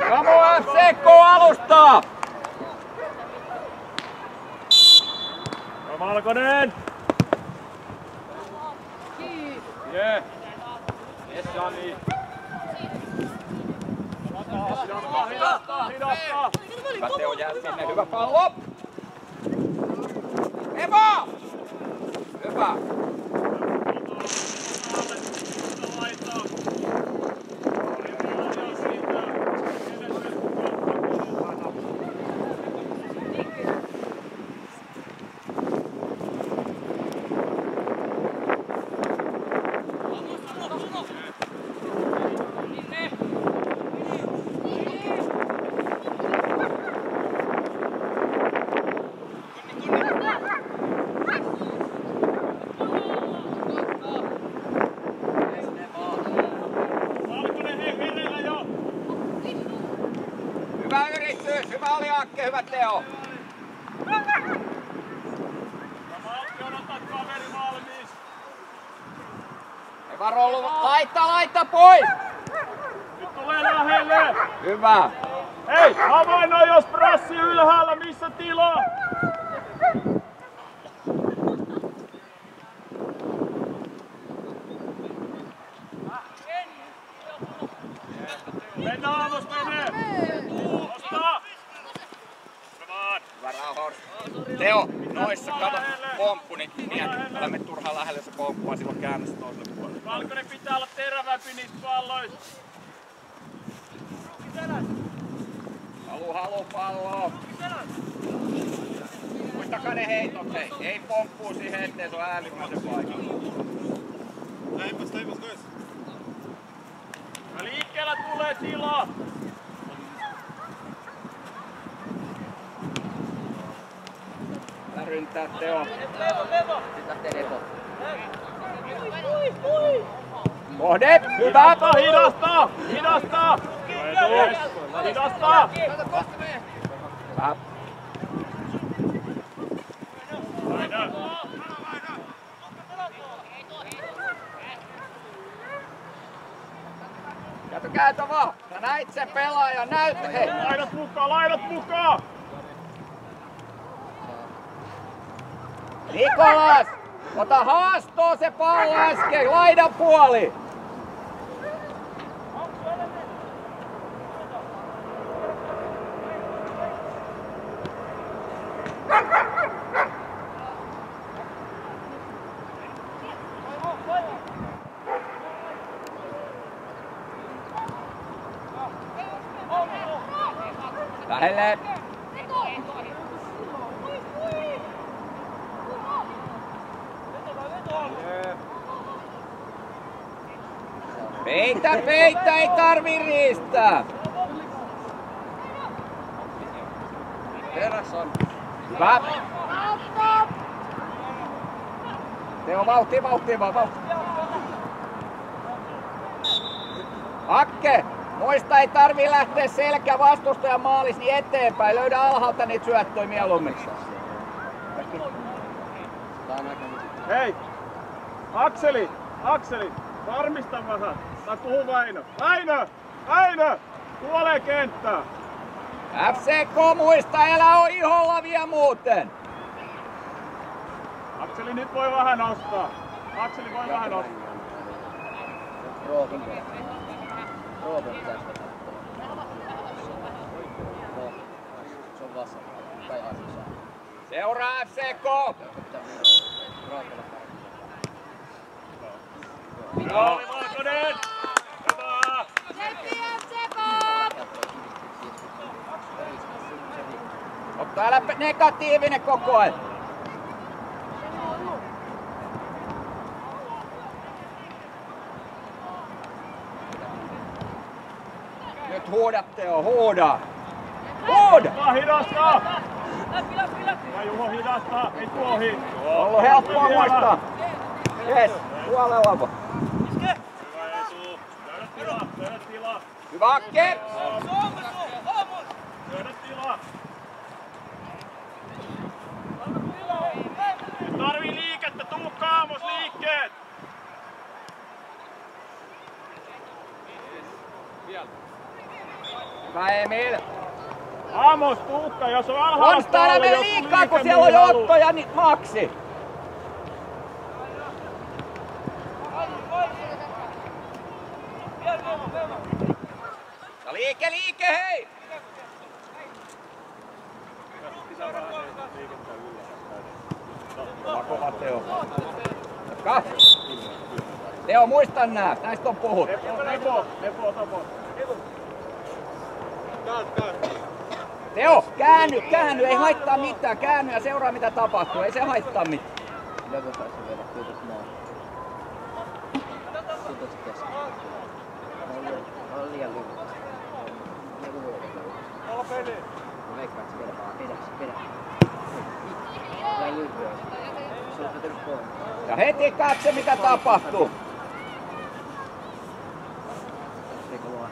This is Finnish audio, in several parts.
Samu FCK alustaa! Valkonen! Jee! Yes, Jani! Hidastaa! Hyvä Teo jää sinne, hyvä pallo! Eva! Hyvä! Hyvä yritys, hyvä oli Akke, hyvä Teo. Eva Rollu, laita pois! Nyt tulee lähelle! Hyvä! Hei, havainno jos prassi ylhäällä, missä tilaa? Mennä Aamos, mene! Ostaa! Hyvä Rauhors. Teo, noissa kato pomppu, niin mieti. Älä mene turhaan lähelle se pomppua, silloin käännössä toiselle puolelle. Valkonen pitää olla terävämpi niissä palloissa. Halu pallo. Muistakaa ne heitot, hei. Ei pomppuu siihen eteen, se on äärimmäisen paikalla. Lähemmäs, koes. Ja liikkeellä tulee tilaa. Älä ryntää Teo. Kohde, hyvä! Hidastaa! Hidastaa! Käytä vaan! Sä näit sen pelaajan, näytä hei! Laidat mukaan! Nikolas! Ota haastoon se pallo äsken, laidan puoli! Lähelle! Peitä, ei tarvii riistää! Teräs on. Hyvä! Teo vauhtia. Akke! Muista, ei tarvii lähteä selkä vastustajan maalis niin eteenpäin. Löydä alhaalta niitä syöttöjä mieluummin. Hei! Akseli! Varmista vähän. Tai puhu Väinö. Väinö! Puolee kenttää. FCK muista, älä oo iholla vielä muuten. Akseli nyt voi vähän nostaa. Roopen tästä. Se on vasta. Tai asissa. Seuraa FCK! Oli Valkonen! Hyvä! Ottaa älä negatiivinen koko ajan. Nyt huudat Teo, huuda! Hidastaa! Ja Juho hidastaa, ei tuohi. Ollut helppoa muistaa. Jes, puolella vaan. Hyvä Eetu. Löydä tilaa. Hyvä Akke! Löydä tilaa. Emil! Amos, Tuukka, jos on alhaalla. Konstaa älä mene liikaa, kun siellä on jo Ottoja, niin Maksi! Ja liike, hei! Kova Teo. Jatka! Teo, muista nää, näistä on puhuttu. Nepo. Teo, käänny, ei haittaa mitään, käänny ja seuraa mitä tapahtuu, ei se haittaa mitään. Joku saisi vedä, kiitos maa. Kiitos kesken. On liian lyhyt. Joku voi vedä. Olla peli. Mä veikkaan, että se vedä vaan. Vedä. Näin lyhyt. Se on vetänyt pois. Ja heti katse mitä tapahtuu. Eikö vaan?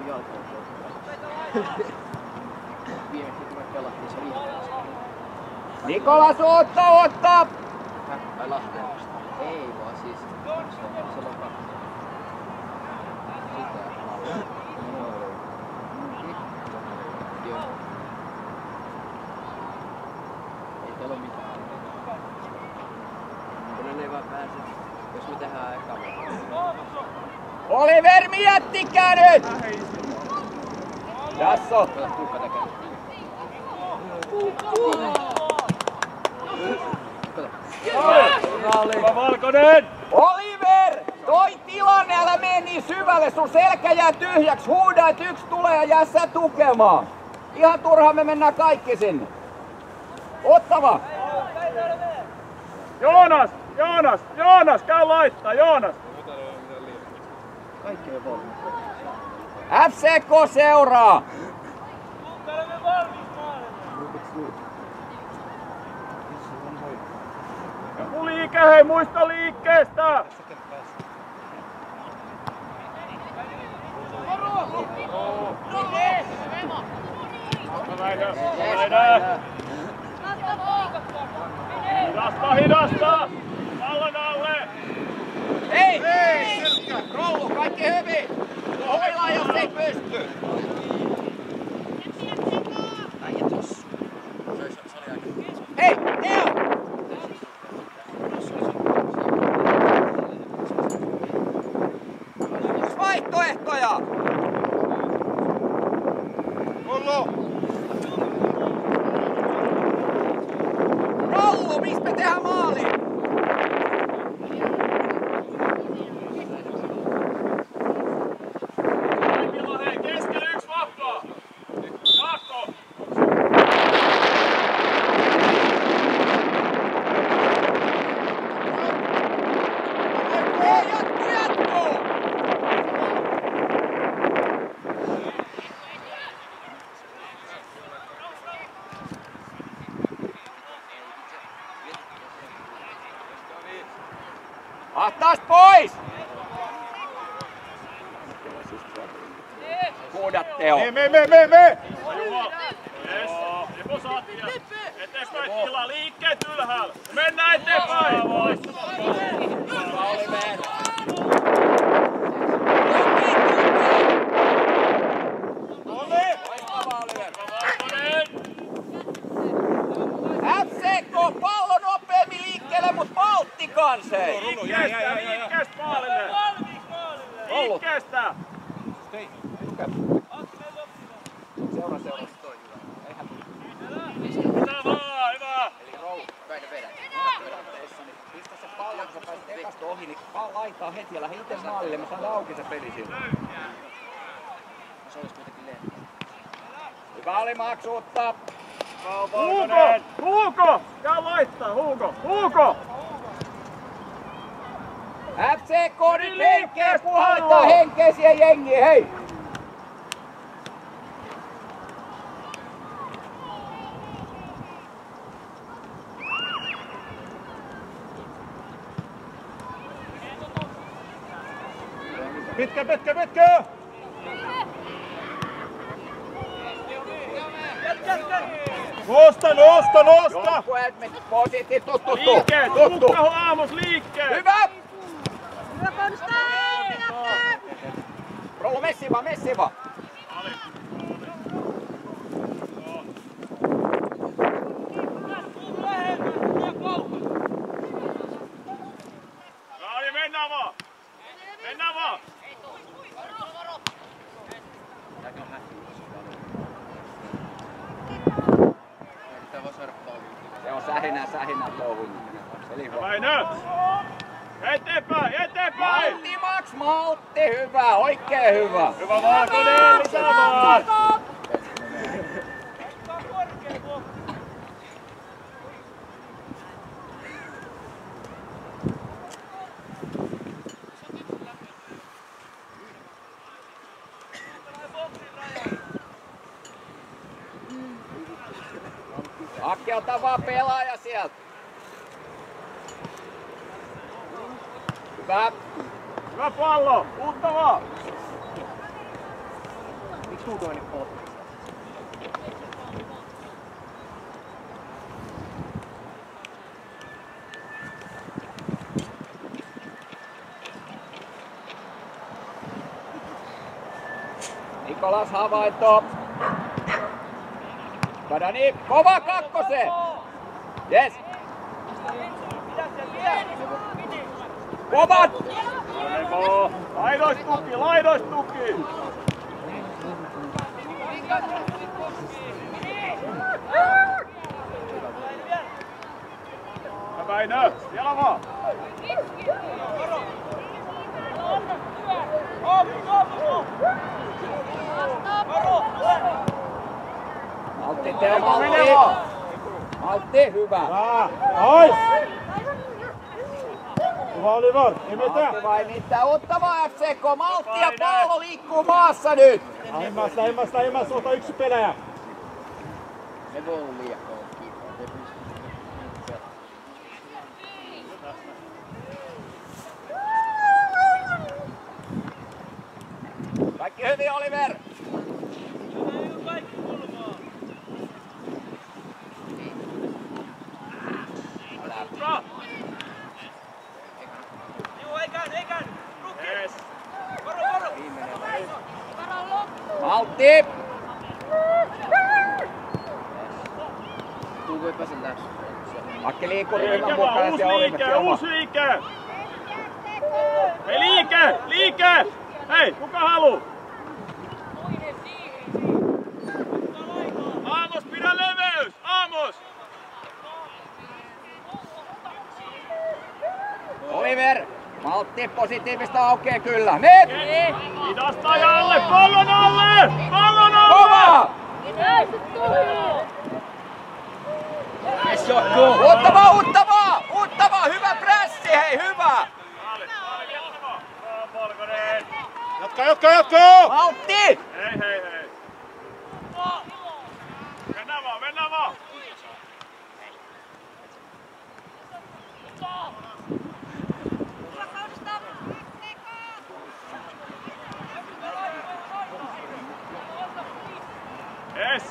Jalkoon pois. Viimeksi kun me pelattiin se liikkeessä. Nikolas ottaa! Ai Lahteen vastaan? Ei vaan siis. Se on kaksi. Sitä. Joo. Ei teillä oo mitään. Kun ne ei vaan pääse. Jos me tehdään eka Oliver, miettikää nyt! Jasso! Tuukka tekee. Hyvä Valkonen! Oliver! Toi tilanne, älä mene niin syvälle, sun selkä jää tyhjäksi, huuda, että yksi tulee ja jää sä tukemaan. Ihan turhaan me mennään kaikki sinne. Ottava! Joonas, käy laittaa, Joonas! Kaikki me voimme. FCK seuraa! Joku liike, hei, muista liikkeestä! Hidasta! Pallon alle! Hei! Rollu, kaikki hyvin! Hoilaa jos ei pysty! Hei, Teo! Onks vaihtoehtoja? Rollu, miksi me tehdään maali? Hei, keskellä yksi vahvaa! Jaakko! Jatku! Ahtaas pois! Kuudat Teo. Me! Juha! Yes! Epo saatiin! Eteenpäin tilaa, liikkeet ylhäällä! Mennään eteenpäin! Oliver! FCK pallo nopeammin liikkeelle, mut Baltti kansei! Liikkeestä maalille! Liikkeestä! Seura. Hyvä vaan, hyvä! Eli Rou, päin vedä. Pistä se pallon, kun sä pääset ekasta ohi, niin laittaa heti ja lähde itse maalille, me saadaan auki se peli siinä. Se olisi kuitenkin lehti. Hyvä oli maksuutta. Huuko! Käy laittaa, Huuko! FCK nyt henkeä, puhaltaa henkeä siihen jengiin, hei! Pitkä! Nosta! Joukkueet positi, tuttu. Liikkeet! Tuukka Amos liikkeet! Hyvä! Hyvä Konsta! Rollo, messiva, messiva! Rauli, mennään vaan! Mennään vaan! Se on sähinä touhun. Väinö! Eteenpäin, eteenpäin! Maltti, Max, maltti, hyvä, oikein hyvä. Hyvä Valkonen, lisää vaan! Akki, ota vaan pelaaja sieltä. Hyvä. Hyvä pallo! Uutta vaan! Miksi tuu toinen potti? Nikolas havainto. Kadani, kova kakkose! Yes! Kovat! Laidoistuki, laidoistuki! Väinö, siellä vaan! Maltti, Teo, maltti! Maltti, hyvä! Nois! Hyvä Oliver, ei mitään! Maltti vai mitään, ottava FCK, maltti ja pallo liikkuu maassa nyt! Lähimmäs, ota yksi pelejä! Se voi olla liian kova kiinni. Kaikki hyvin, Oliver! Maltti! Tuu voi päästä läpi. Akki liikkuu ryhmän mukaan ja siellä Oliver Uusi liike! Hei liike! Hei, kuka haluu? Aamos, pidä leveys! Aamos! Oliver! Maltti, positiivista aukeaa kyllä. Nyt! Hidasta ja alle! Pallon alle! Pallon alle! Kova! Uttava! Hyvä pressi, hei, hyvä! Jatka! Maltti! Hei! Mennään vaan! Yes!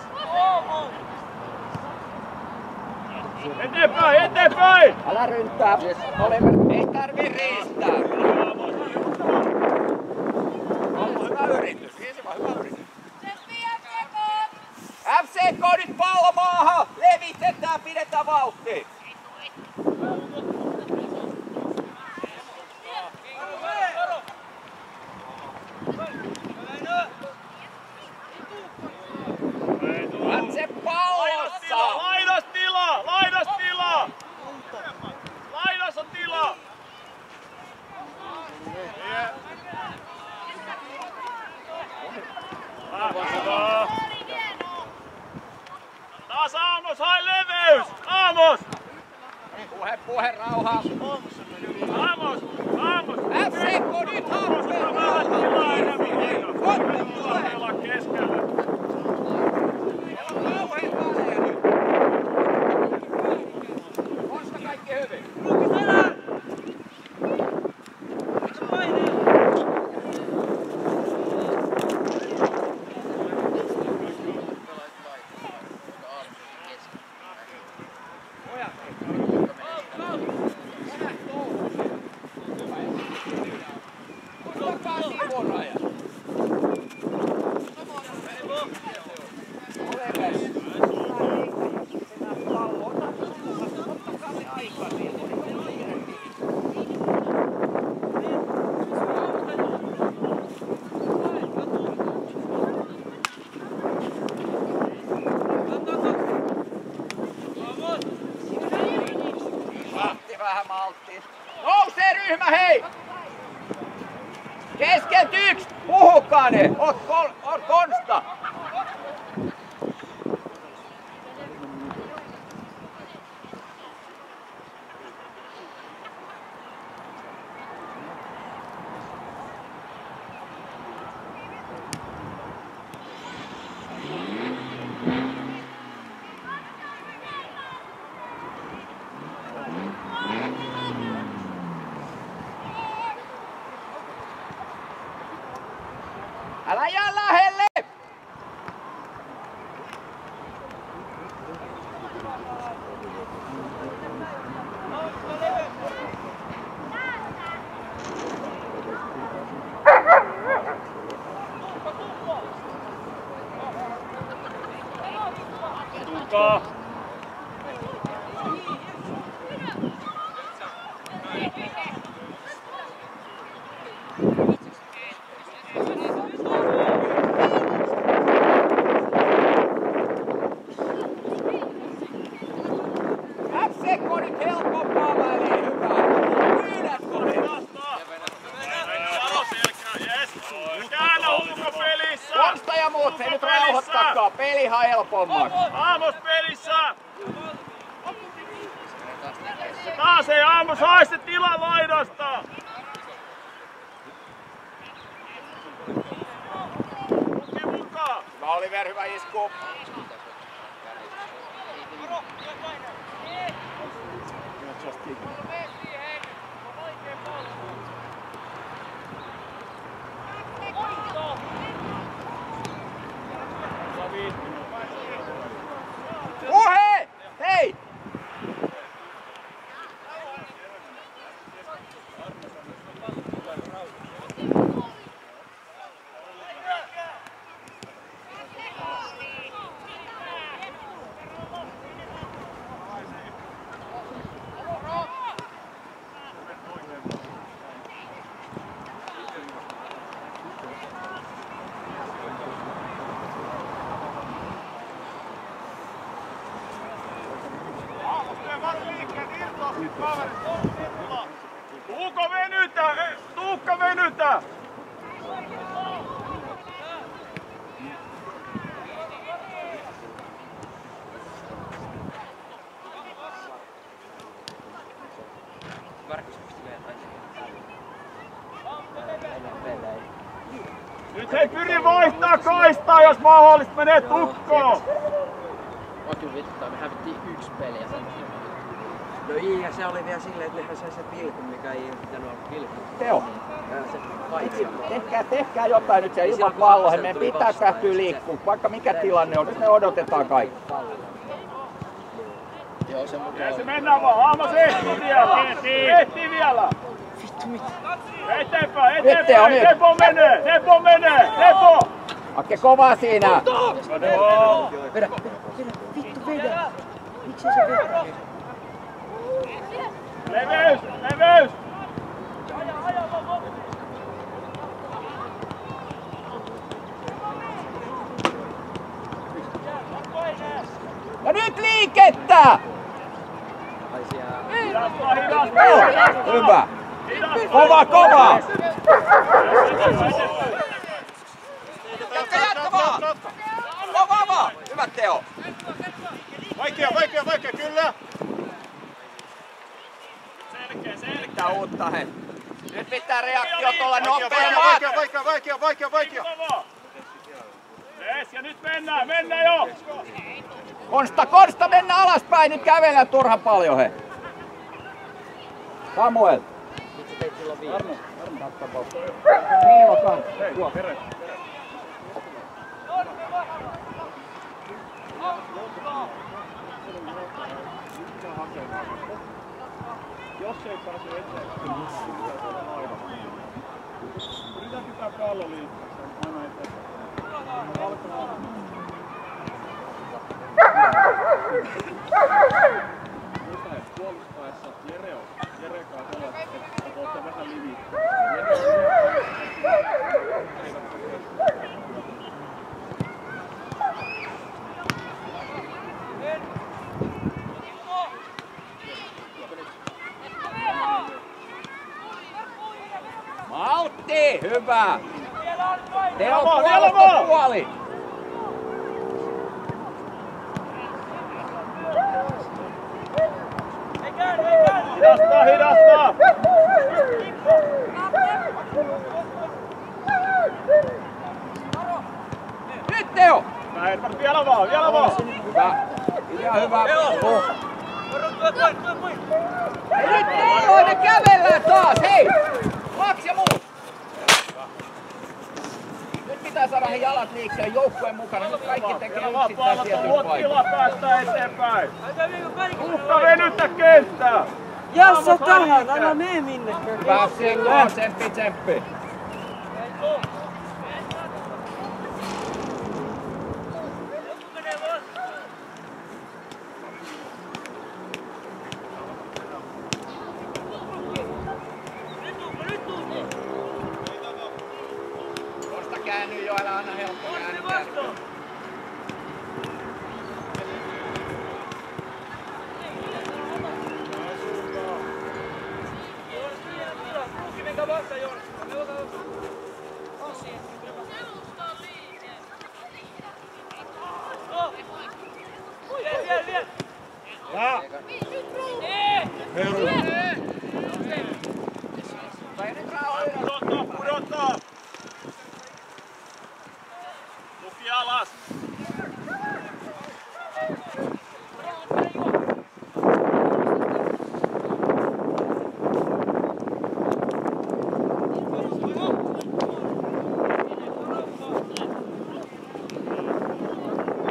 Eteenpäin! Älä rynttää, Oliver, ei tarvii riistää. Hyvä yritys, hyvä yritys. FCK nyt pallo maahan, levitetään, pidetään vauhtia. Katse pallossa! Laidas tila! Laidas on tila! Taas Aamos, hae leveys! Aamos! Puhe, rauhaa. Aamos! FCK nyt hampeen maahan! Olla keskellä! Onko kaikki hyvin? on Konsta. Älä jää lähelle! Tukaa! FC nyt helpompaa väliin, hyvä. Pyydätkö nyt? Käännä ulkopelissä! Konsta ja muut, se nyt rauhoittakaa. Pelihan helpommaksi. Aamos pelissä! Taas ei Aamos haiste tilan laidasta! Tuki mukaan! Hyvä Oliver, hyvä isku. Puhe! Hei! Tuukka venytä! Tuukka venytä! Nyt hei pyri vaihtaa kaistaa, jos mahdollista menee tukkoon! Oikein vituttaa, me hävittiin 1 peli ja sen. No ei, ja se oli vielä silleen, että nehän sai sen pilkun, mikä ei ole pitänyt olla pilkun. Teo. Se paitsi. Tehkää jotain nyt siellä ilman palloa. Meidän pitää lähteä liikkuu. Vaikka mikä tilanne on, nyt me odotetaan kaikki. Joo, se mukaan. Ja se mennään vaan, Aamos ehtii vielä! Ehtii vielä! Vittu mitä? Eteenpäin, eteenpäin! Depo menee! Depo menee! Depo! Hakke kovaa siinä! Vedä! Vittu vedä! Miksei se vedä? Leveys! Leveys! Ja nyt liikettä! Hidastaa! Hyvä! Kova, kova! Jatka vaan! Kova vaan! Hyvä Teo! Vaikea, kyllä! Selkeä! Mitä uutta he? Nyt pitää reaktiot olla nopeammat! Vaikea! Yes, ja nyt mennään jo! Konsta, mennä alaspäin, nyt kävellä turhan paljon he! Samuel! Miksi teit silloin viime? Niilo kanssa. Juo, perä. Jos ei pääse eteenpäin, yritän pitää pallo liikkeessä. Aina eteenpäin. Puolustaessa Jere kanssa että olette vähän limiittä. Maltti, hyvä! Te on puolustuspuoli! Hidastaa! Nyt Teo! Näin, vielä vaan! Hyvä. Ihan hyvä. Hei nyt Teo, me kävellään taas, hei! Maks ja muut! Nyt pitää saada he jalat liikkeen joukkueen mukana. Nyt kaikki tekee yksittäisiä työpaikkoja. Tila päästä eteenpäin! Tuhka venyttä kenttää! Jassa tähän, älä mene minnekään. Hyvä, Sekko, tsemppi. Tuosta käänny jo, älä anna helppo käänny. Pudottaa! Luki alas!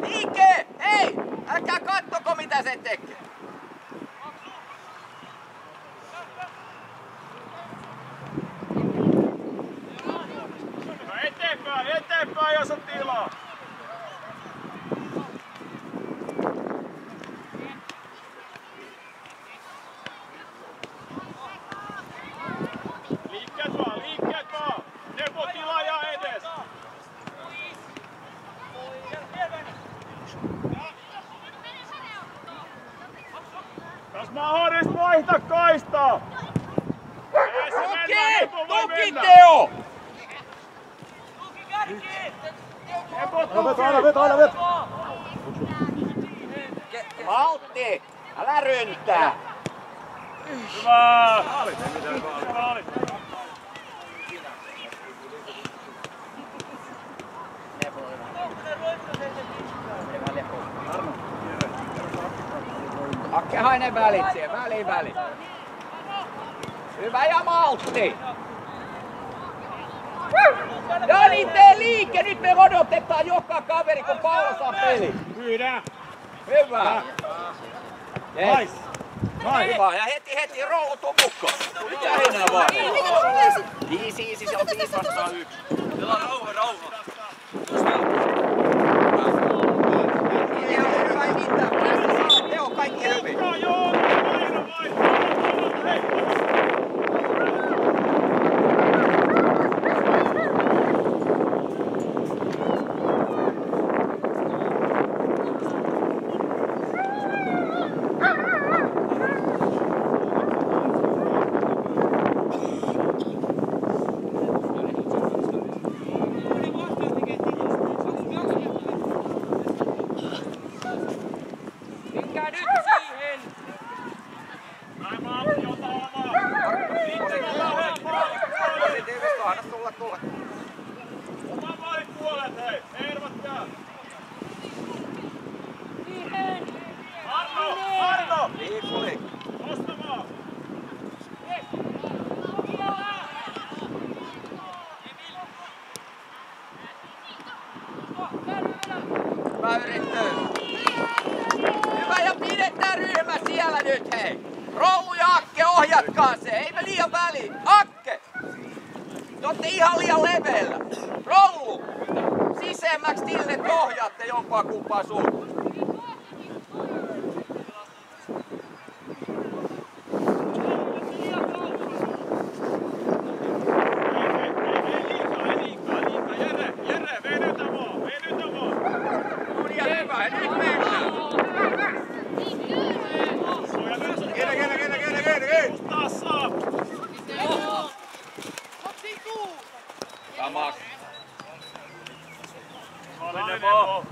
Liike! Hei! Älkää kattoko mitä se tekee! Eteenpäin, jos on tilaa! Liikkeet vaan! Nepo tilaaja edes! Jos mahdollista vaihtaa kaistaa! Okei! Tuki Teo! Aina veto! Valtti! Älä ryntää! Hyvä! Akke Hainen välitsee, väli. Hyvä ja maltti! Ja niin tee liike! Nyt me odotetaan joka kaveri kun Paula saa peli. Pyydä! Hyvä! Yes. Nice! Hyvä ja heti routu mukaan. Mitä enää vaan? Easy, se on 5 vastaan 1. Rauha. Hyvä ei mitään, päästä saa Teo kaikki hyvin. Hyvä ja pidetään ryhmä siellä nyt hei! Rollu ja Akke ohjatkaa se, ei me liian väliin! Akke! Te ootte ihan liian leveellä! Rollu! Sisemmäksi tillet ohjaatte jompaa kumpaa suuntaan! Lepo.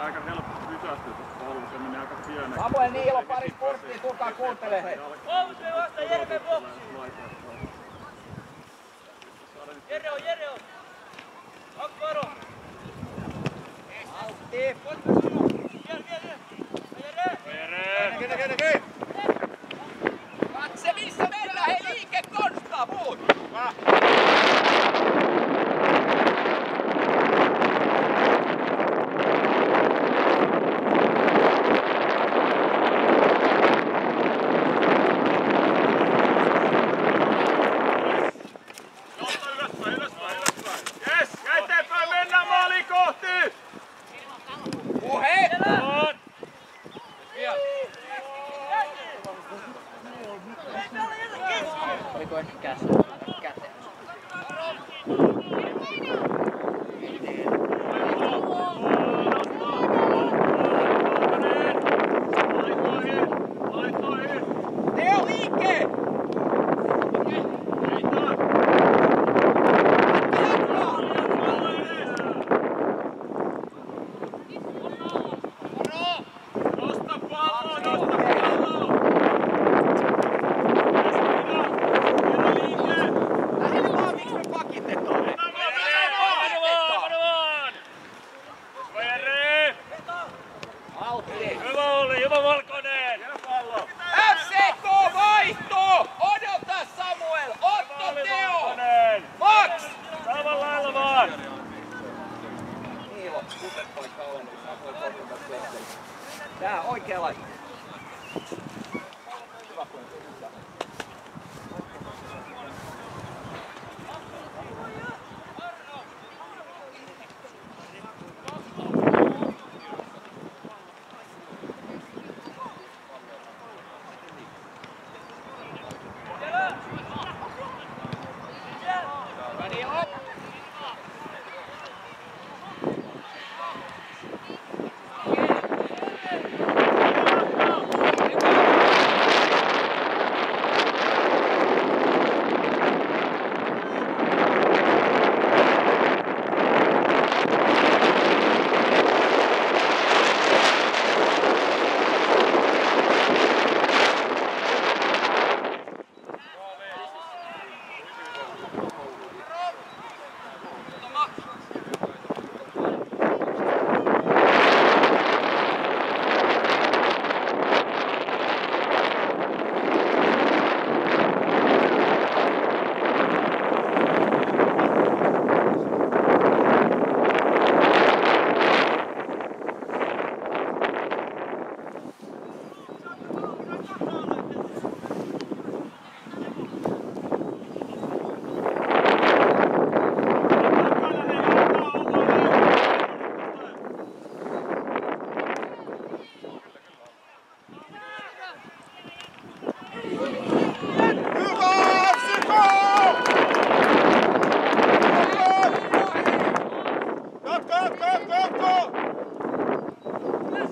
Aika helppo pysähtyä tuossa polussa, se menee aika pieneksi. Samuel Niilo, pari sporttia, tulkaa kuuntele hei. Kolme vasta Jerme boksiin. Jere on. Akkaro. Altti. Jere. Katse missä mennään, hei liike Konsta, muut. Oliko ehkä käteen? Teo liike! FCK vaihto! Odota Samuel! Otto Teo! Max! Samalla lailla vaan! Niilo, kutepoikka on. Samuel Korkukas Lehtelä. Tää oikea laita. Hyvä kun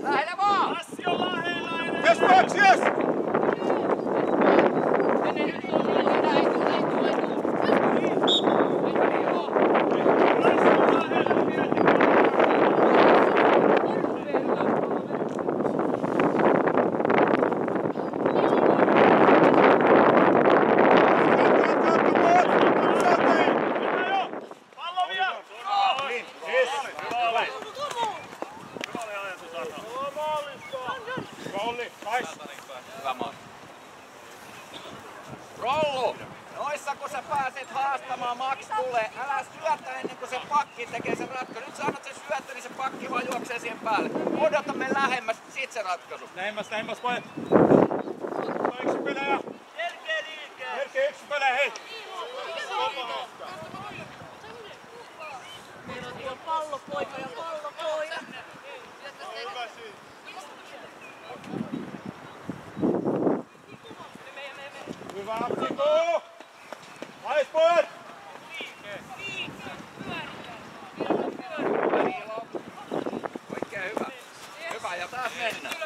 lähellä vaan! Assi on lähellä! Yes, Max, yes! Rollu! Noissa kun sä pääset haastamaan, Max tulee. Älä syötä ennen kuin se pakki tekee sen ratkaisun. Nyt sä annat sen syöttö, niin se pakki vaan juoksee siihen päälle. Odota me lähemmäs, sit se ratkaisu. Lähemmäs, pojat. Yksi pelaaja. Selkeä liike. Selkeä yksi pelaaja, hei. Meillä on pallopoika ja pallopoika. Hyvä, Apsiko! Ais, pojat! Oikein hyvä. Hyvä ja taas mennään.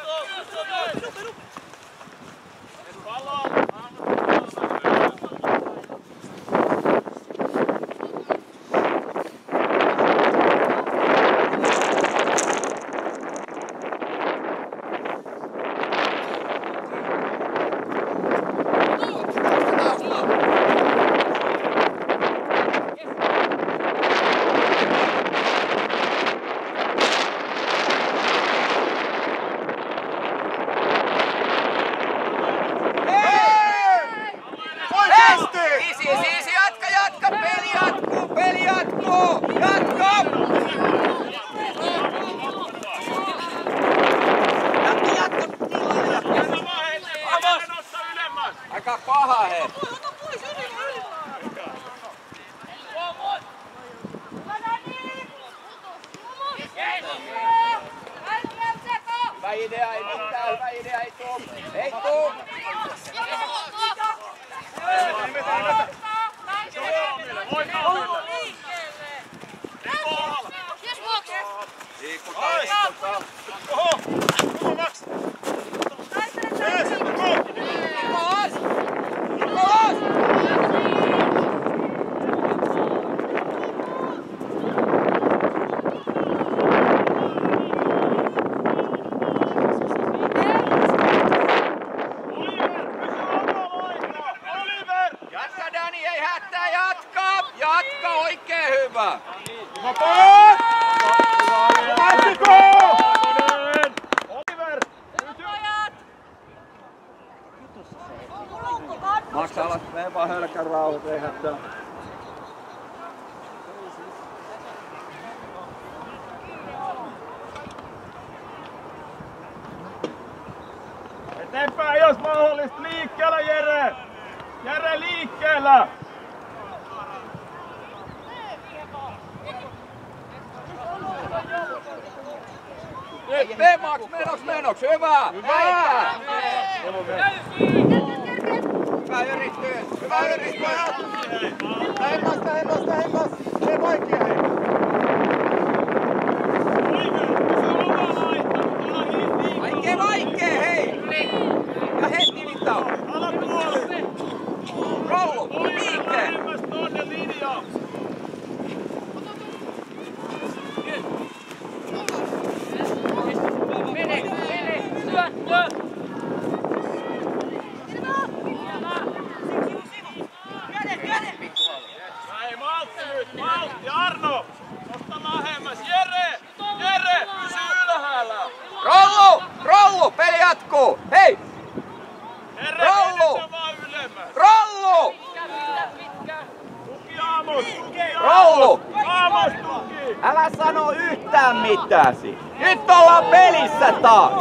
Aika paha he. Hyvä idea, ei mitään, hyvä idea, ei tuu. Ei tuu. Liikutaan. Oho! Come Max! Yes! Go! Jatka Dani, ei hätää, jatka! Jatka, oikein hyvä! Max alas, mene vaan hölkän rauhat, ei hätää. Eteenpäin jos mahdollista, liikkeellä Jere! Jere liikkeellä! Nyt me Max, menoks, hyvä! Hyvä! Hyvä yritys! Hyvä yritys! Hemmas! Se vaikea hei! Vaikee hei! Ja heti vittaa! Alapuoli! Rollu, liikkeen! Lähemmäs tonne linjaa! Näin, maltti nyt, maltti! Arno! Osta lähemmäs! Jere! Jere! Pysy ylhäällä! Rollu! Peli jatkuu! Hei! Jere, Rollu! mene vaan ylemmäs! Rollu! Tuki Aamos! Tuki Rollu! Aamos tuki! Älä sano yhtään mitään siitä. Nyt ollaan pelissä taas!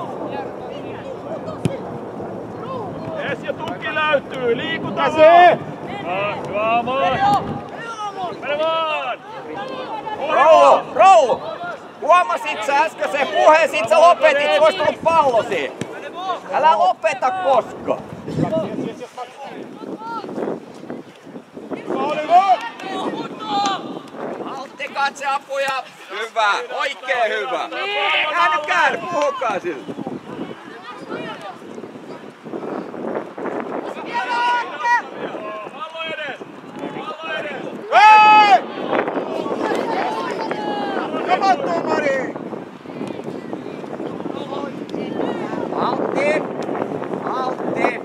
Jes ja tuki löytyy, liikuta se! Hyvä Aamos! Mene vaan! Rollu! Huomasit sä äsken sen puheen, sit sä lopetit, se ois tullut pallo siihen. Älä lopeta koskaan! Altti katseapu ja hyvä, oikein hyvä. Käänny, puhukaa sille. Pallo edes! Pallo edes! Hei! Come on, tuomari! Altti!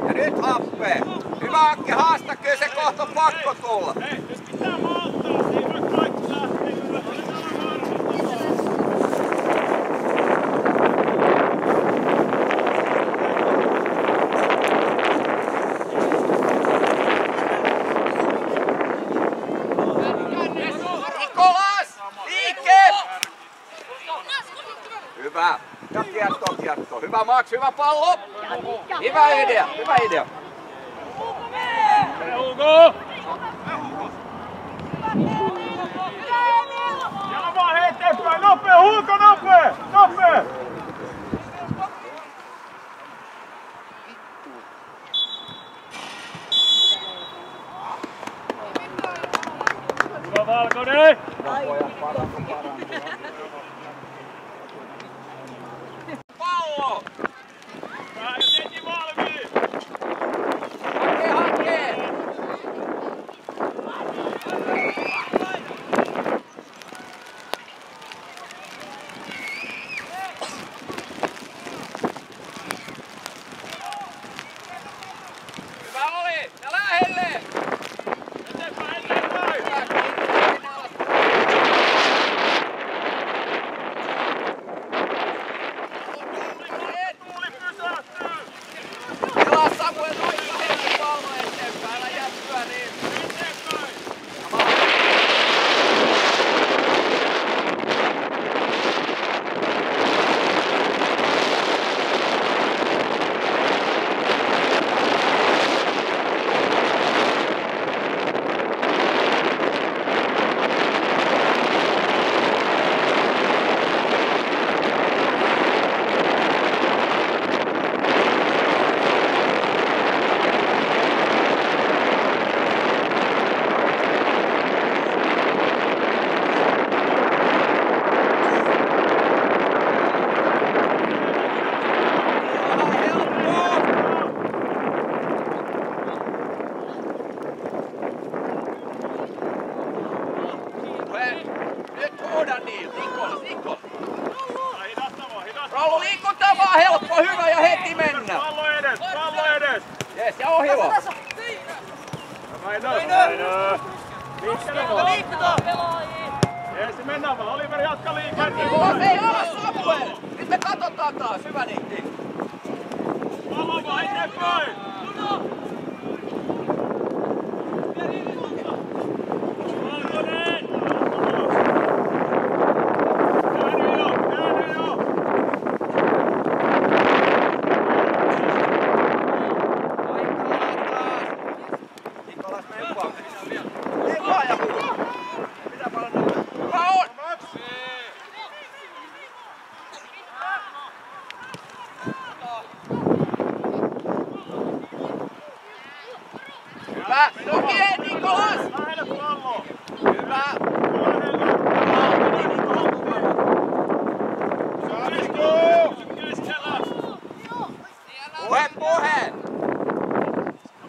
Ja nyt happe! Hyvä Ankke, haasta, kyllä se kohta on pakko tulla. Hei, nyt pitää malttaa, ei voi kaikki lähteä ylös. Nikolas! Liike! Hyvä. Ja kierto. Hyvä Max, hyvä pallo. Hyvä idea. Hugo! Jala vaan eteenpäin, nopea Hugo, nopea! Hyvä Valkonen! palloa! Ja Teti valmiin! Hakee! Hyvä oli! Ja lähelle! Eteenpäin, eteenpäin! Hyvä, kiinni, alas. Tuuli pysähtyy! Pelaa Samuel noista hetki pallo eteenpäin, älä jää pyöriin. Eteenpäin! Nyt huuda niin, Nikolas. Hidasta vaan! Rollu liikuttaa vaan, helppo, hyvä ja heti mennä. Pallo edes! Jes, ja ohjaa. Väinö! Liikkeelle vaan! Jeesi, mennään vaan! Oliver, jatka liikkeelle! Nikolas, ei alas Samuel. Nyt me katsotaan taas, hyvä Nitti. Pallo vaan eteenpäin! Valkonen! Käänny jo! Nikolas, mene vaan. Ei vaan ja huuda. Mitä paljon nopeasti? Hyvä on! Hyvä! Tukee Nikolas! Lähelle pallo! Hyvä! Keskellä! Puhe!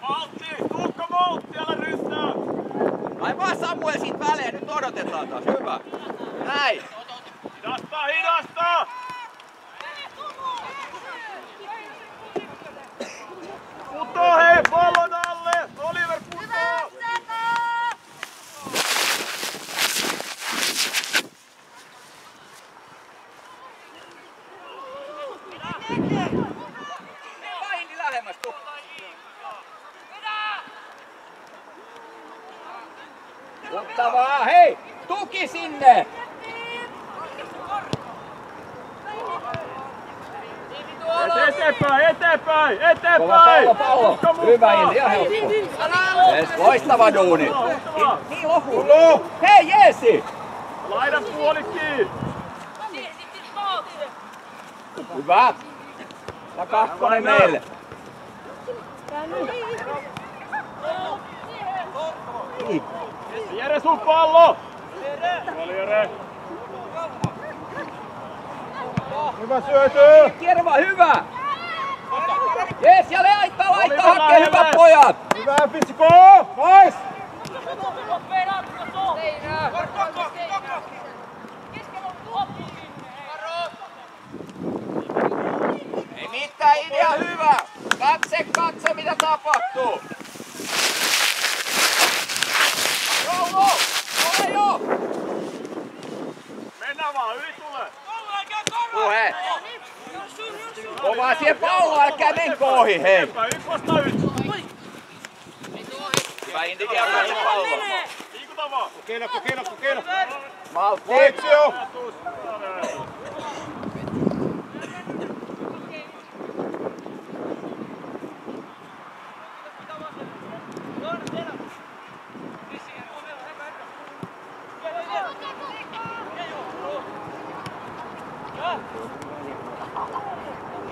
Maltti! Tuukka Maltti, älä ryssää! Ai vaan Samuel siitä väliin, nyt odotetaan taas, hyvä! Näin! Hidasta! Putoo hei, pallon alle! Oliver putoo! Paini lähemmäs, tuu! Ottavaa, hei! Tuki sinne! Eteenpäin! Kova pallo! Hyvä Indi, ihan helppo! Jes, loistava duuni! Niin lopu! Hei Jeesi! Laidan puolikkiin! Hyvä! Ja kakkonen meille! Niin. Jere, sun pallo! Oli Jere! Hyvä syöty! Kierva, hyvä! Jes, ja laita Oliver hakkeen, lähelle. hyvät pojat! Hyvä Fitsikko! Nice! Ei mitään, idea hyvä! Katse mitä tapahtuu! Rollo! Ole jo! Mennään vaan, yli tulee! Puhe! Kovaa siihen palloa, älkää menkö ohi, hei! Eteenpäin, 1 vastaan 1! Hyvä Indi, kierrää se pallo. Liikuta vaan! Kokeilla! Maltti! Paitsio!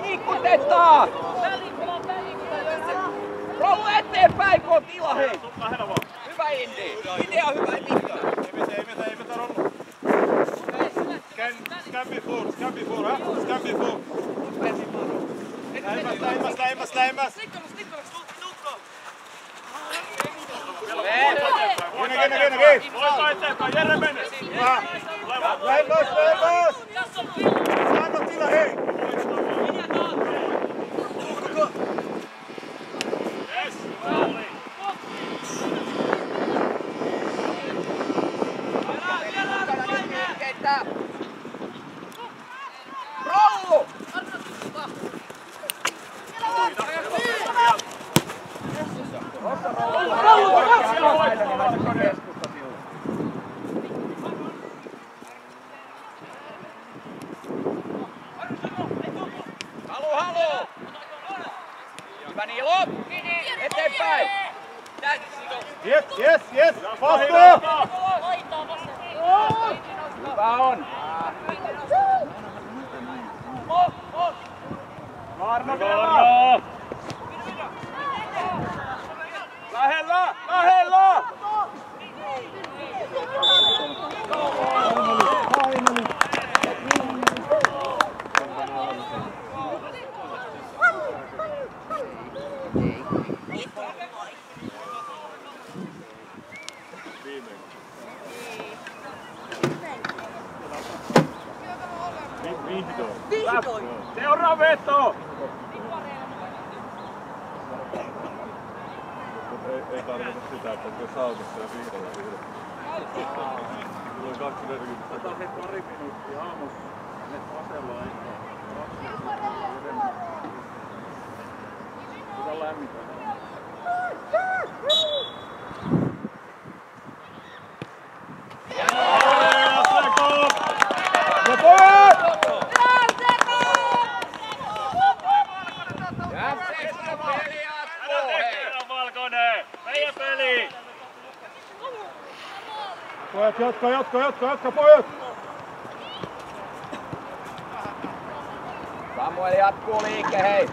Liikutetaan! Rollu eteenpäin, kun on tila, hei! Lähellä vaan! Hyvä Indi! Idea on hyvä, ei mitään! Ei vetä rollu. Scan before, huh? Scan before. Lähemmäs. Kiinni. Poika eteenpäin, Jere mene! Lähemmäs. Anna tila, hei. Yes, malli! Rollu! Halu! Hyvä Niilo! Eteenpäin! Yes. Vastuu! Hyvä on! Arno! Lähellä! Vihdoin. Seuraa veto! Ei tarkoita sitä, että jos autossa ja vihdolla. Sulla on 2 merkitystä. Otetaan hei pari minuuttia aamussa. Ne asellaan ihan. Sitä lämmitään. Pojat, jatka pojat! Samuel jatkuu liike, hei!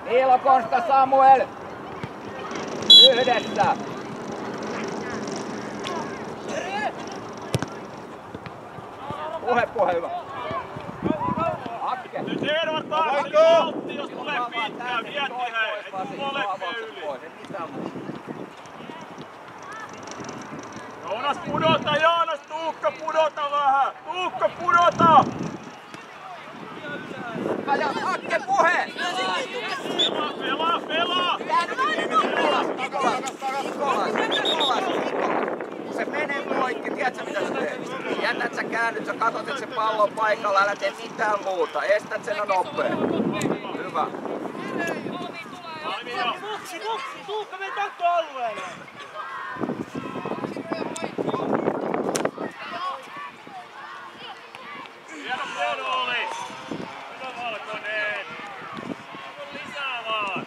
Niilo, Konsta, Samuel! Yhdessä! Puhe, hyvä! Akke! Nyt Edvard taas valtti, jos tulee pitkään, mietti hei! Et tuu molempia yli! Joonas, Tuukka pudota vähän! Tuukka pudota! Ja Akke, puhe! Pelaa! Nikolas! Se menee poikki, tiedätkö mitä sä teet? Jätät sä käännyt, sä katot, että se pallo on paikalla, älä tee mitään muuta. Estät sen on nopea. Hyvä. Tuukka mene takkoalueelle! Hieno oli! Hyvä Valkonen! Lisää vaan!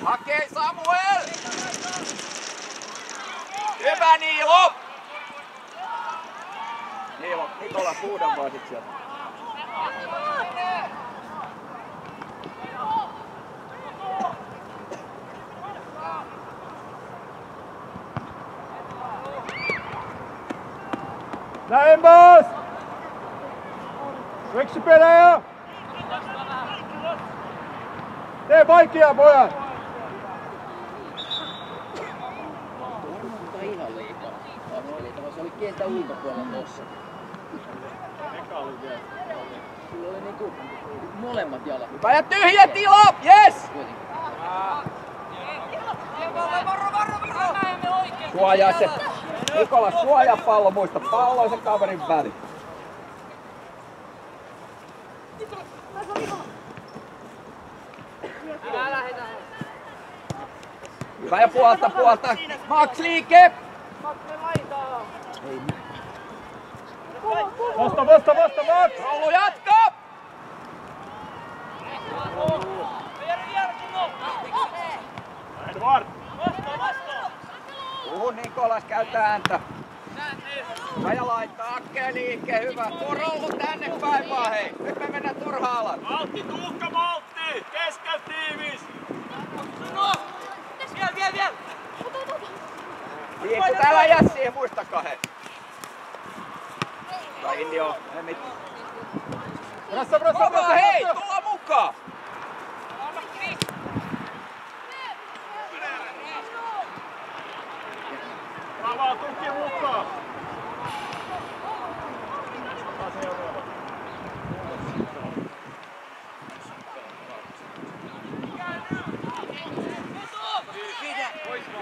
Hakee Samuel! Hyvä Niilo! Nikolas, huudan vaan sit sieltä. Lähemmäs! Veksipelejä! Tee vaikeaa, pojat! Mutta ihan liikaa. Se oli kentän ulkopuolella tossa. Sillä oli niinku molemmat jalat. Hyvä ja tyhjä tila! Yes! Suojaa se. Nikolas, suojaa pallo, muista. Pallo on se kaverin väli. Hyvä ja puolta. Max liike! Vasta, Max! Rollu jatko! Edvard! Nikolas käyttää ääntä. Raja laittaa Akkeen liikkeen, hyvä. Tuo Rollu tänne päin vaan, hei. Nyt me mennään turhaan alas. Maltti, Tuukka, maltti! Keskel tiivis! Vielä! Liikku täällä jää siihen, muistakaa he. Tai inni on, ei mitään. Kova hei, tulla mukaan! Avaa tuki mukaan!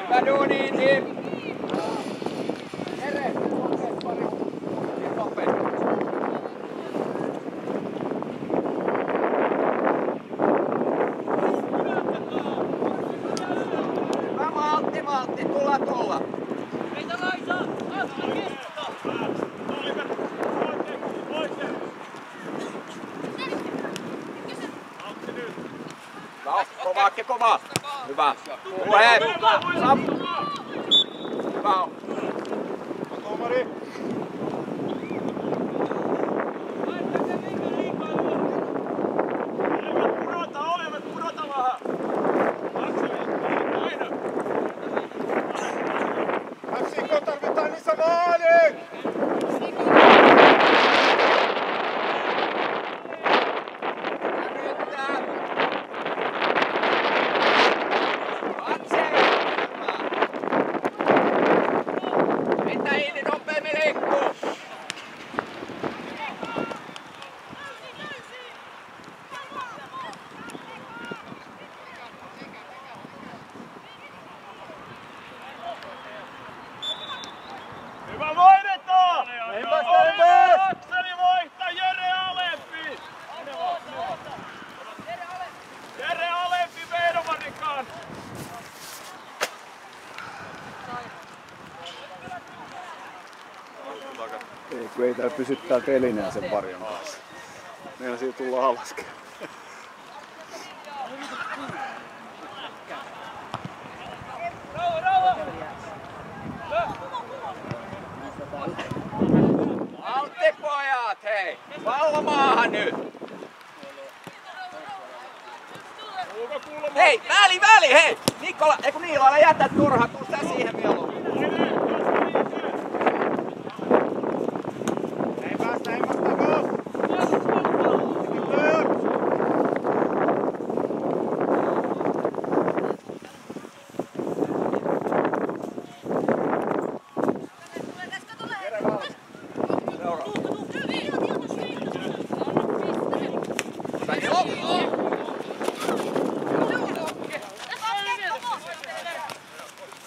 Hyvä duuni, Tim! Jere, pari. Nopeasti. Hyvä Maltti, tulla! Meitä Laisa! Kova! Hyvä! Tule! Hyvä! Tuomari! Pudota vähän! FCK tarvitaan lisää maali! Hyvä voitetaan! Akseli voittaa, Jere alempi! Jere alempi Veinomanin kanssa! Ei, kun ei täällä pysyttää telinää sen varjon kanssa. Meidän siitä tullaan alaskin. Altti pojat, hei! Pallo maahan nyt! Hei, väli, hei! Nikola, eiku Niila, älä jätä turhaa, tuu sä siihen mieluummin. Ei päästä, go!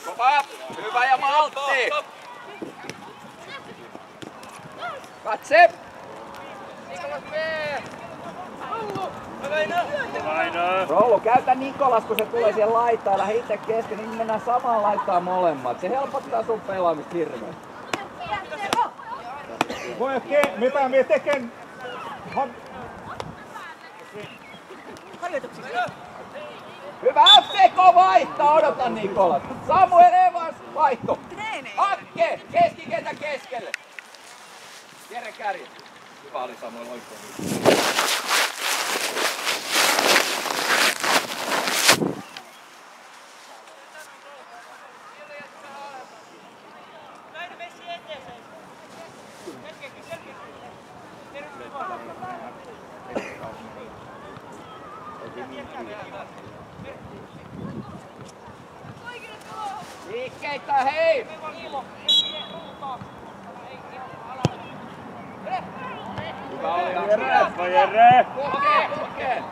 Kova, hyvä ja Maltti! Katse! Rollu, käytä Nikolas, kun se tulee siihen laitaan, lähde itse kesken, niin mennään samaan laitaan molemmat. Se helpottaa sun pelaamista hirveän. Mitä me tekeen? Hyvä FCK vaihtaa, odota Nikolas. Samuel Evans vaihto. Akke, keskiketä keskelle. Jere kärjä. Hyvä oli Samuel oikein. Liikkeitä, hei! Hyvä oli Jere! Kulkee!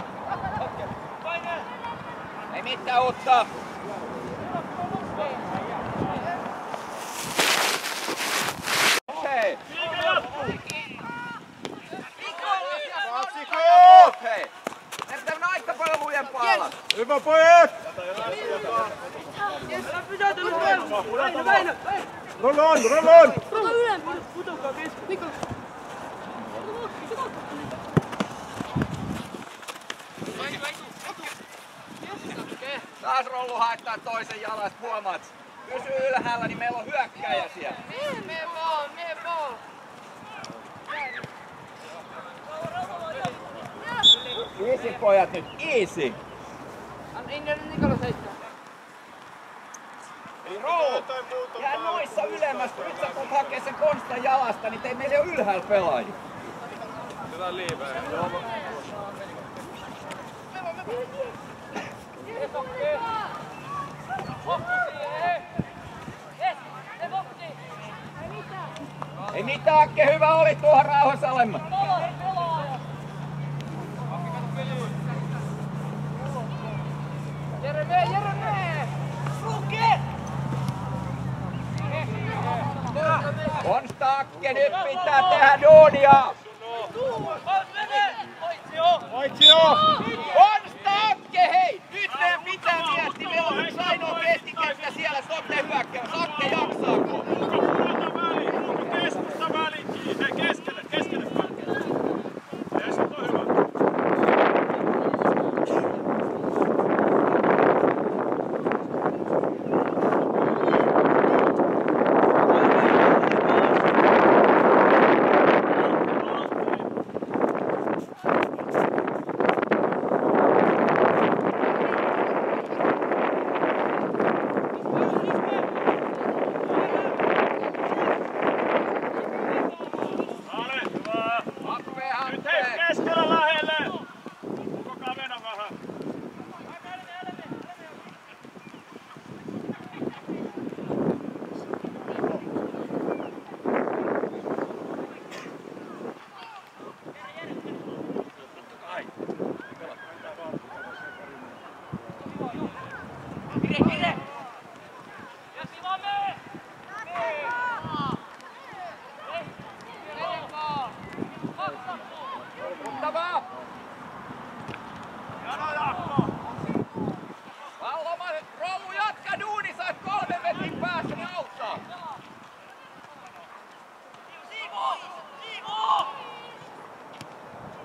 Ei mitään uutta! Hei! Hei! Ne pitää aika paljon lujempaa alas! Hyvä pojat! Roll on! Taas Rollu haittaa toisen jalas, huomaat. Pysy ylhäällä, niin meillä on hyökkäjä siellä. Mene vaan! Easy pojat nyt, easy! Nikolas heittää. Ei roolu! Jää noissa ylemmäs, nyt sä tulet hakee sen Konstan jalasta, niin ei meillä ole ylhäällä pelaajia. Hyvä liiveä. Ei mitään, Akke, hyvä oli tuohon rauhassa alemmas. Konsta, Akke, nyt pitää tehdä duunia! Oitsio! Konsta, Akke, hei! Nyt meidän pitää miettiä, meillä on yksi ainoa keskikenttä siellä, sotte hyökkäys. Akke, jaksaako? Keskusta väliin kiinni. Keskelle päin. Jeesus on hyvä.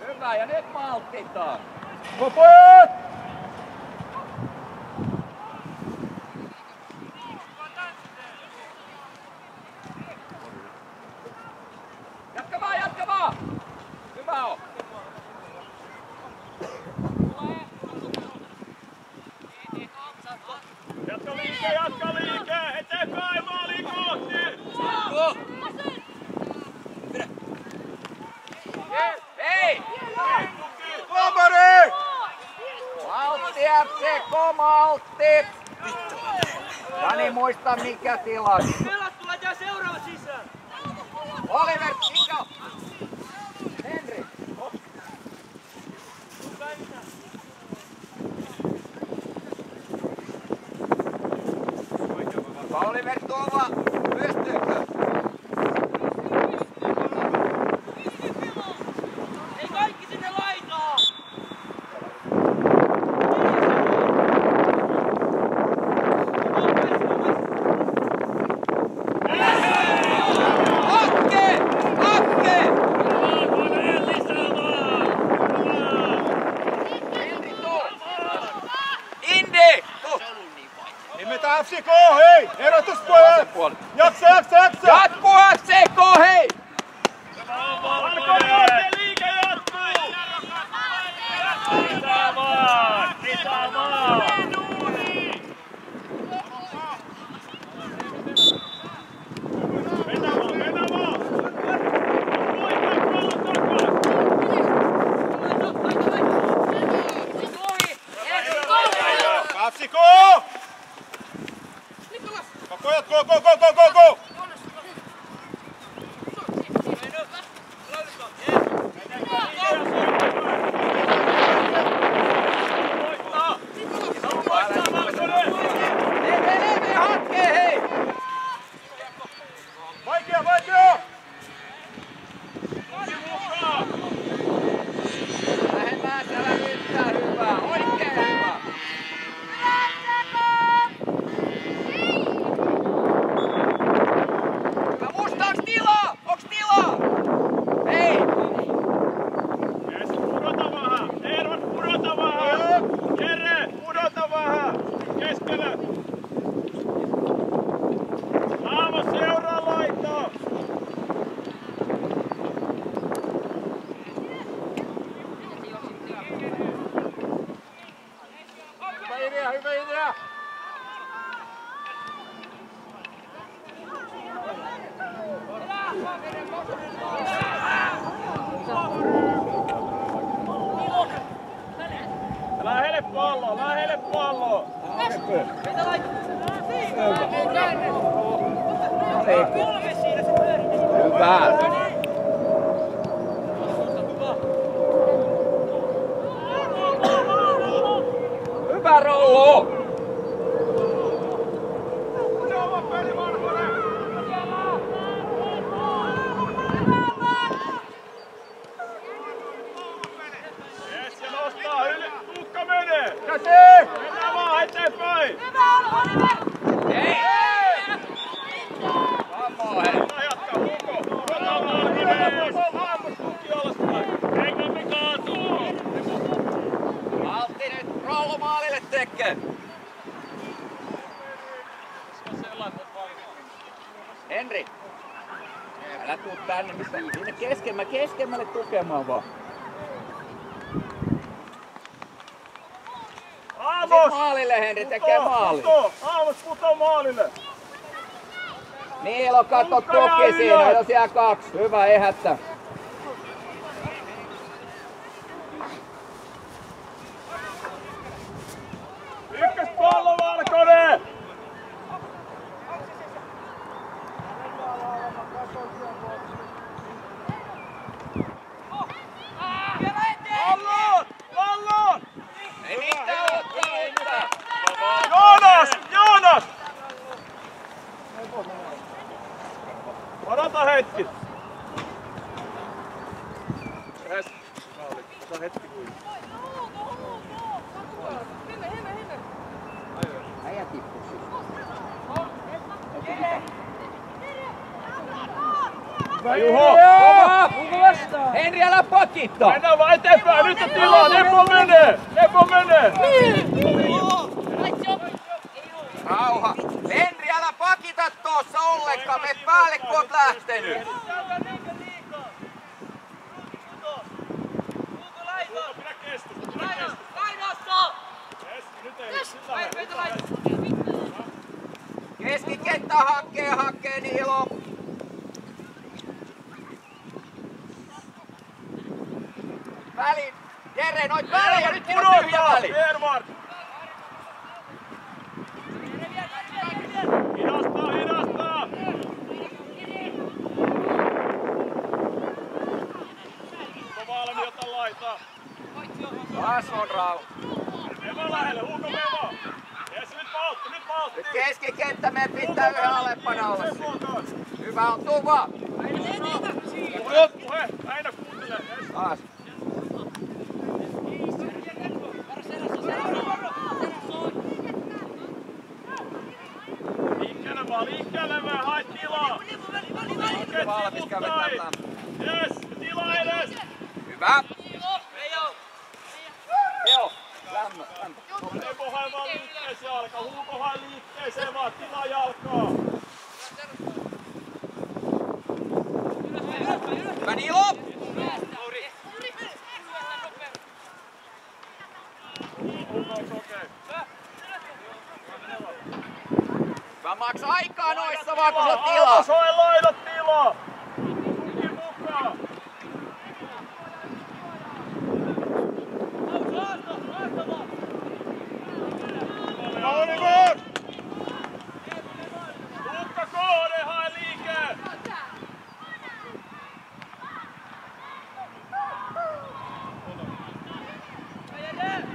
Hyvä, ja nyt malttitaan. Pojat! Jatka vaan! Hyvä on! Jatka liike! Eteenpäin maaliin kohti! Hei! Lomari! Maltti FC, maltti! Jani, muista mikä tilanne. Pelattu, laitetaan seuraava sisään. Oliver, mikä? Henri. Oliver, tuolla pystyykö? Ei kaikki sinne laitaan. Akke! Akke! Henri, tuu! Indi! Tuu! Nimetään FCK, hei! Erotuspojat! Jaksa! Jatku FCK, hei! Alkoinuotten liike jatkuu! Pitää vaan! Mennään vaan! FCK! Pojat, go! Leve, Hakke, hei! Vaikea! Vähemmän täällä yhtään hyvää, oikein hyvä! Lähelle palloa, lähelle palloa! Hyvä! Hyvä Rollo! Yes, ja nostaa yli, Tuukka menee! Käsi! Mennään vaan eteenpäin! Ei! Vamo hei! Jatka, Hugo! Otetaan kivees! Aamus tukki alaspäin! Eikä kaatuu! Valtti nyt Rollo maalille tekee! Henri! Älä tuu tänne mistä sinne keskemmälle tukemaan vaan. Aamus! Maalille Henri tekee maali. Aamus putoo maalille! Niilo katso tuki siinä, jos jää 2. Hyvä ehättä. Ykköspallo Valkonen! Pallon! Pallon! Ei mitään ottaa! Joonas! Odota hetki. Yes. Odota hetki kuin. Äijä tippuu siis. Hyvä Juho! Henri älä pakittaa! Mennään vaan eteenpäin! Nyt on tilaa! Nepo menee! Nepo menee! Rauha! Henri älä pakita tuossa ollenkaan! Me päälle kun oot lähtenyt! Pidä kestusta! Pidä kestusta! Yes, nyt ei sillä Keskikenttä hakkee Niilo! Väliin! Jere, noit välejä! Nyt siinä on tyhjä väli! Edvard! Hidastaa! Onko valmi ota laitaa? Taas on rauha! Mene lähelle, Hugo mene vaan! Jes, nyt valtti! Nyt keskikenttä meidän pitää yhden alempana olla. Hyvä on, tuu vaan! Puhe, aina kuuntele! Taas! Liikkeelle vaan, hae tilaa! Valmis käydä tätä. Jes, tila edes! Hyvä! Joo! Lämpö. Nepo hae vaan liikkeeseen jalkaa, Hugo hae liikkeeseen vaan, tila jalkaa! Hyvä Niilo! Hyvä Maks, aikaa noissa vaan kun se on tilaa! Aamus hae laidat tilaa! Tuki mukaan! Oliver! Tuukka kohde, hae liikee! Jere!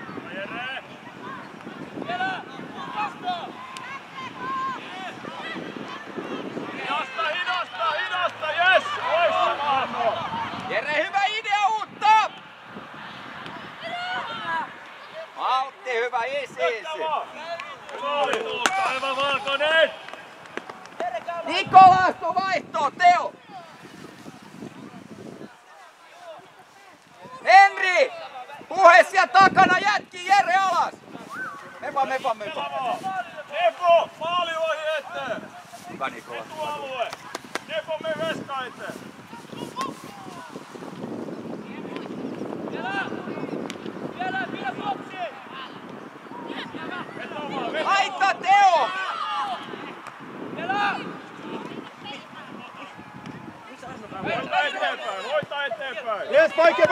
Hidasta, jes! Loistavaa! Jere, hyvä idea uutta! Maltti, hyvä, easy. Aivan Valkonen! Nikolas, tuu vaihtoon, Teo! Henri! Puhe siellä takana, jätki Jere alas! Mepa. Nepo, maali ohi eteen! Hyvä Nikolas. Etualue! Nepo, me veska eteen! Laita Teo! Hoita eteenpäin! Yes, väikö!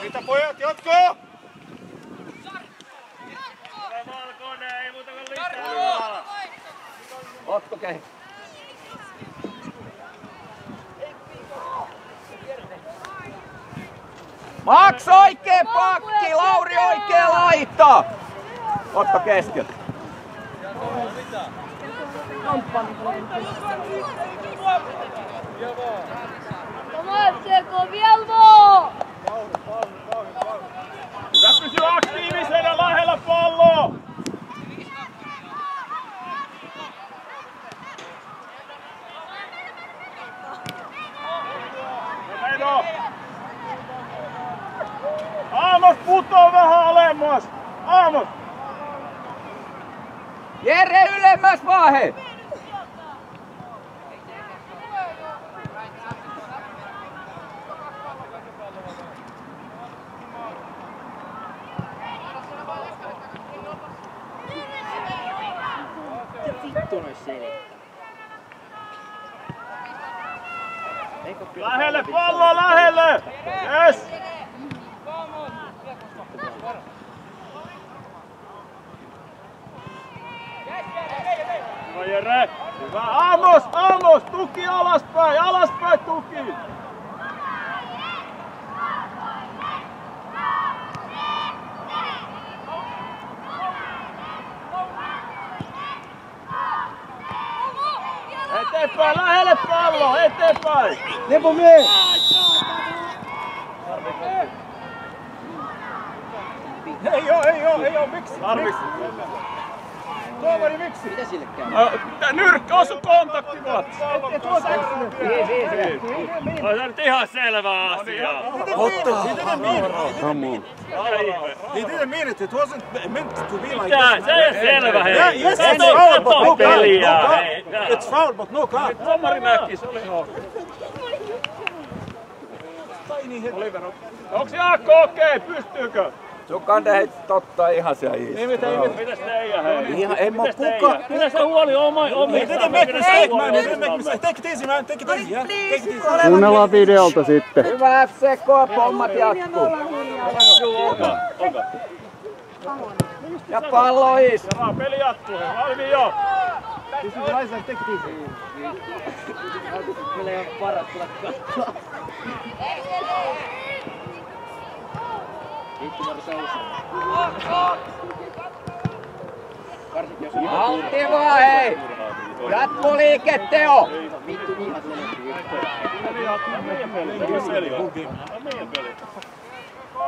Mitä pojat, jatkaa! Valkoinen, ei muuta kuin lisää! Otto kehi. Maks oikee pakki, Lauri oikee laita! Otto keskellä. Tomatseko Vielmo! Hyvä pysy aktiivisena lähellä palloa! Edo! Aamos putoo vähän alemmas! Aamos! Jere ylemmäs vaahe! Vittu nois selittää. Lähelle palloa, lähelle! Yes! Hyvä Jere! Hyvä! Amos! Tuki alaspäin! Alaspäin tuki! Eteenpäin! Lähelle palloa! Eteenpäin! Lepo mie! Ei oo, miksi? Tuomari, miksi? Mitä sille käy? Nyrkkä osu kontaktivat! On se nyt ihan selvä asia. He didn't mean it. It wasn't meant to be like Tää, this. se on selvä hei. Yes, it's foul, but no peliä. card. It's foul, but no card. Tuomari näki, se oli Onks Jaakko okei? Pystyykö? Sun kande heitti totta ihan siellä iistä. Mitäs Teija hei? Ihan, en mä kuka. Mitä se huoli omista? He didn't make mistake, man. He didn't make mistake. Take it easy, man. Take it easy. Yeah? Take it easy. Kuunnellaan videolta sitten. Hyvä FCK, pommat jatkuu. Ja pallo is. Jaa, peli jatkuu. Valmiin jo. This is nice and take it easy. Kyllä ei oo paras tulla katsoa. Vittu Mari Sausa. Varsinkin jos on Altti vaan hei! Jatkoliike Teo! vittu ihan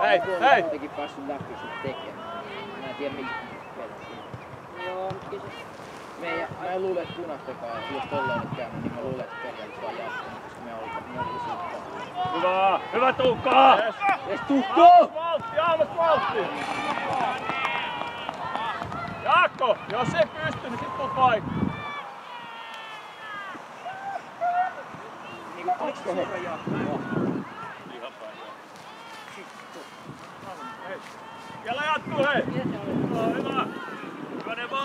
Hei! Jotenkin päässyt lähtiksi tekemään. Mä en tiedä miksi peliä. Joo, mut kyllä se... Mä en luule, että punastakaan, jos tolla on nyt käynyt, niin mä luulen, että periaatteessa vaan jatkunut, koska me oli siitä. Hyvä! Hyvä Tuukka! Ees Tuukko! Valtti! Jaakko, jos ei pysty, niin sit tuu paikka. Kela jatkuu hei! Hyvä! Hyvä Nemo!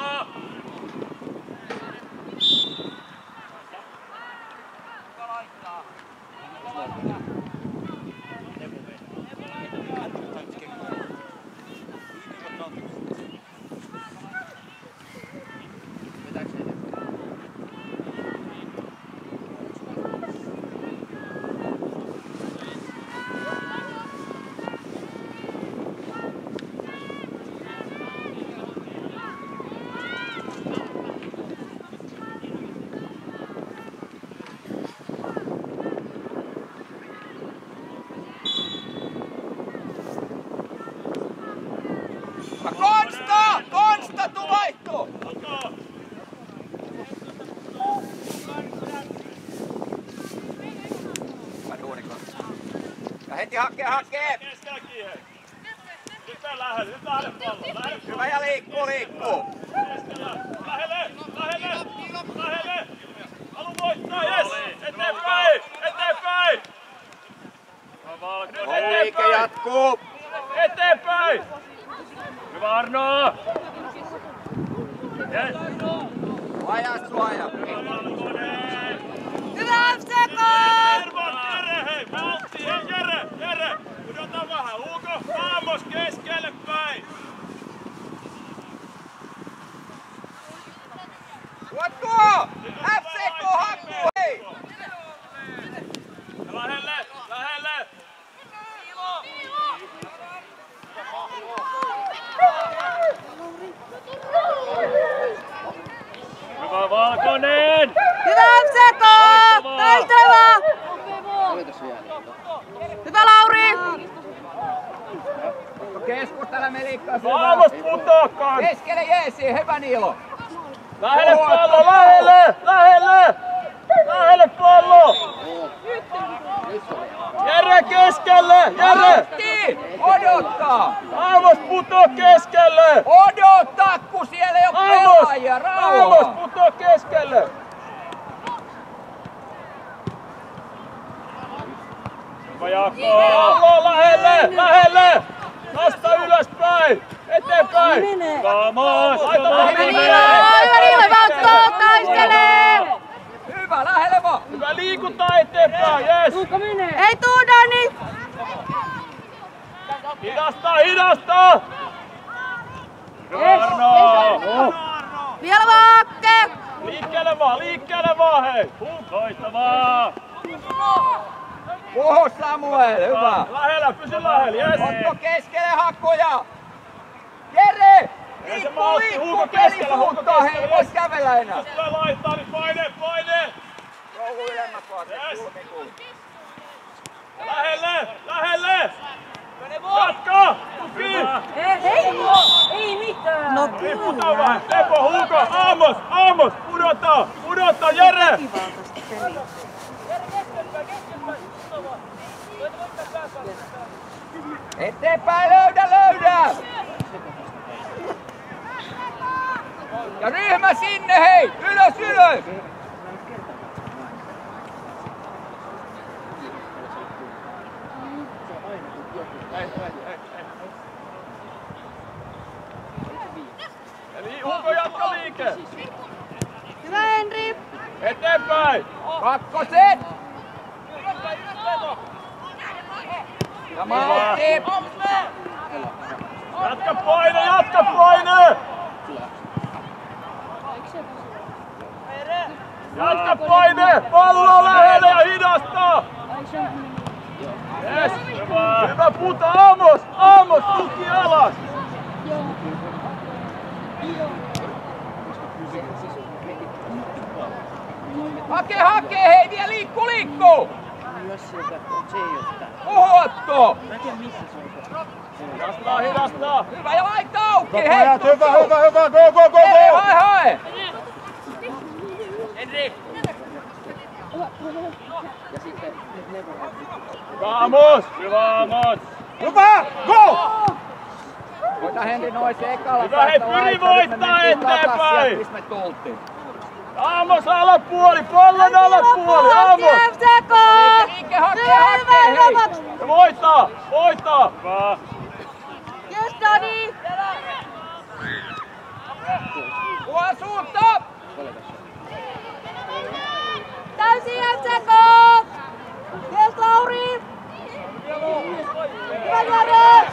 Konsta, tuu vaihtuu! Ja heti hakee! Keskelläkin hei! Nyt lähelle pallo! Hyvä ja liikkuu! Lähelle! Halu voittaa, jes! Haku! Eteenpäin! Hyvä Arno! Yes. Aja suoja! Hyvä FCK! Jere, hei! Maltti! Hei Jere! Pudota vähän! Hugo! Aamos keskelle päin! Tuo! FCK Haku! Hei! Lähelle! Hyvä Valkonen! Hyvä FCK! Taistelevaa! Hyvä Lauri! Keskustele Melikka Aamos putaakaan! Keskelle Jeesi, hyvä Niilo! Lähelle pallo! Lähelle pallo! Jere keskelle! Jere! Matti! Odottaa! Aamos putoo keskelle! Odottaa, kun siellä ei ole pelaajia! Aamos Rauha! putoo keskelle! Hyvä Jaakko! Pallo lähelle! Nosta ylöspäin! Eteenpäin! Vamos! Hyvä Niilo! Hyvä Otto! Taistelee! Hyvä, lähelle vaan! Hyvä liikunta eteenpäin! Yes! Ei tuu Dani! Hidasta! Hyvä Arno! Vielä Vaakke! Liikkeelle vaan hei! Loistavaa! Puhu Samuel, hyvä! Pysy lähellä, yes! Otto keskelle Hakkoja! Jere! Ei se Liikku, maltti, Hugo peli keskellä, Hugo suuntaan, hei, keskellä, voi yes. kävellä enää! Jos tulee laittaa, niin paine! Joku ylemmät vaatteet, Yes. kulmikuun. Lähelle! Jatka! Tuki! Ei mitään! No Ei puta vaan! Tepo, Hugo! Aamos! Pudota! Jere! Eteenpäin löydä! Ja ryhmä sinne, hei! Ylös! Eli Hugo jatka liike! Hyvä Henri! Eteenpäin! Kakkoset! Ja Maltti! Jatka paine! Jatka paine! Pallo lähelle ja hidasta! Yes! Hyvä puta! Aamos! Tuki alas! Hake, hei, vielä liikku! Puhu Otto! Hidastaa! Hyvä ja laita auki, hei! Hyvä, go! Hae! Vamos! Hyvä, go! Voita Henri noin se ekalla. Hyvä, hei, pyri voittaa eteenpäin! Missä me tultiin? Aamos alapuoli! Pallon alapuoli! Aamos! FCK! Liike, hake, hei! Ja voittaa! Hyvä! Yes Dani! Puolen suunta! Täysin FCK! Yes Lauri! Hyvä Jere!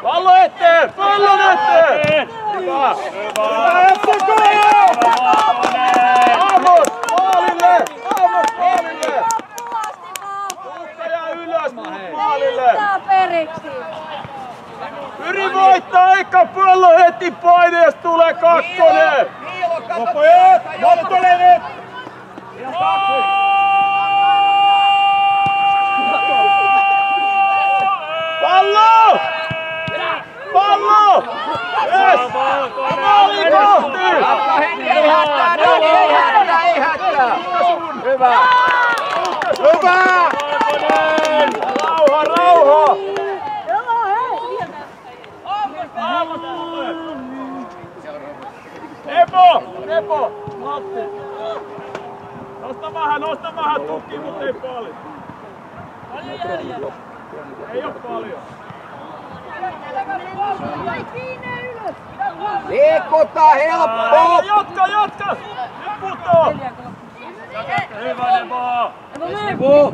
Pallon eteen! Hyvä! FCK! Aamos! Maalille! Tukkaja ylös maalille! Ei periksi! Pyri voittaa eikä pallo heti paine, jos tulee kakkonen! Niilo, kato! Pojat, Monttonen nyt! Pallo! Yes! Maali kohti! Jatka Henri, ei hätää, Dani, ei hätää! Hyvä! Rauha! Epo! Matti! Nosta vähän, tuki, mutta ei paljon. Ei oo paljon. Liikuttaa helppo! Jatka! Nyt putoo! Hyvä Nebo! Nebo!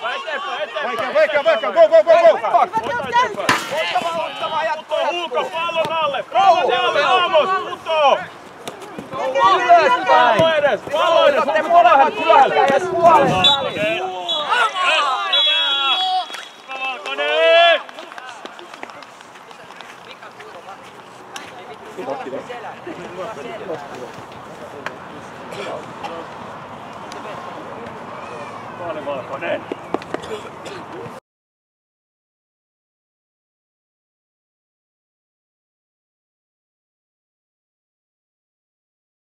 Vaikea, go! Ottava ja Putoo Hulka pallon alle! Pallon alle Ramos! Putoo! ylöspäin! Pallo edes! Otatte molemmat hyökkäjät puolesta! Valkonen! Valkonen!